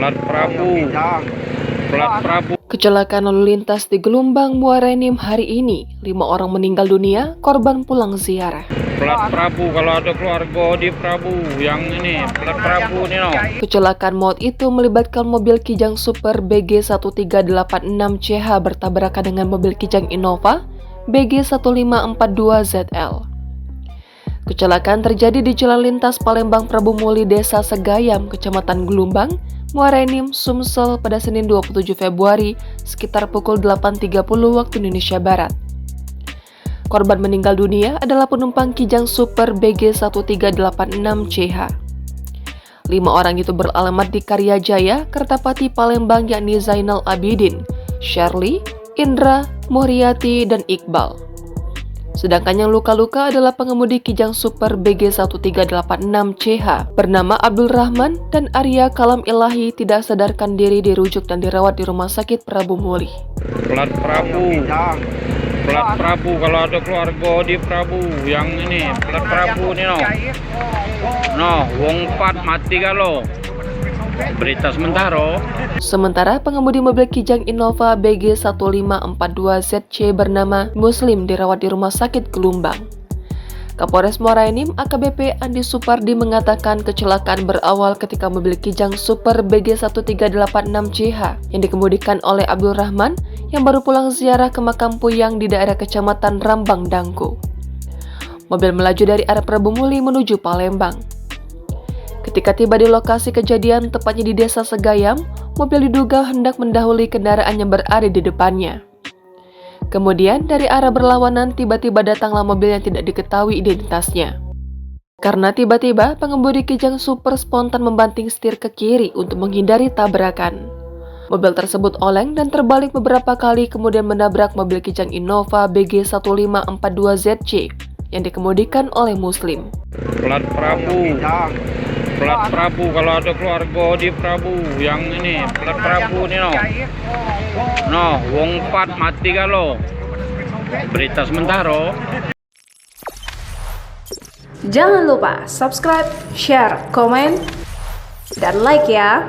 Plat Prabu. Plat Prabu. Kecelakaan lalu lintas di Gelombang Muara Enim hari ini, 5 orang meninggal dunia, korban pulang ziarah. Plat Prabu, kalau ada keluarga di Prabu, yang ini Plat Prabu nih no. Kecelakaan maut itu melibatkan mobil Kijang Super BG1386CH bertabrakan dengan mobil Kijang Innova BG1542ZL. Kecelakaan terjadi di Jalan Lintas Palembang Prabu Muli, Desa Segayam, Kecamatan Gelombang, Muara Enim, Sumsel pada Senin 27 Februari sekitar pukul 8.30 waktu Indonesia Barat. Korban meninggal dunia adalah penumpang Kijang Super BG1386CH. 5 orang itu beralamat di Karyajaya, Kertapati, Palembang, yakni Zainal Abidin, Shirley, Indra, Muryati, dan Iqbal. Sedangkan yang luka-luka adalah pengemudi Kijang Super BG1386CH bernama Abdul Rahman dan Arya Kalam Ilahi tidak sadarkan diri, dirujuk dan dirawat di Rumah Sakit Prabu Muli. Plat Prabu. Plat Prabu, kalau ada keluarga di Prabu, yang ini Plat Prabu nih no. No, wong 4 mati kalau. Berita sementara pengemudi mobil Kijang Innova BG1542ZC bernama Muslim dirawat di Rumah Sakit Gelombang. Kapolres Muara Enim AKBP Andi Supardi mengatakan kecelakaan berawal ketika mobil Kijang Super BG1386CH yang dikemudikan oleh Abdul Rahman yang baru pulang ziarah ke makam Puyang di daerah Kecamatan Rambang Dangku. Mobil melaju dari arah Prabu Muli menuju Palembang. Ketika tiba di lokasi kejadian, tepatnya di Desa Segayam, mobil diduga hendak mendahului kendaraan yang berada di depannya. Kemudian dari arah berlawanan tiba-tiba datanglah mobil yang tidak diketahui identitasnya. Karena tiba-tiba pengemudi Kijang Super spontan membanting setir ke kiri untuk menghindari tabrakan. Mobil tersebut oleng dan terbalik beberapa kali kemudian menabrak mobil Kijang Innova BG1542ZC yang dikemudikan oleh Muslim. Plat Prabu. Plat Prabu, kalau ada keluarga di Prabu, yang ini Plat Prabu nih no. No, wong 4 mati kalau. Berita sementara. Jangan lupa subscribe, share, komen, dan like ya.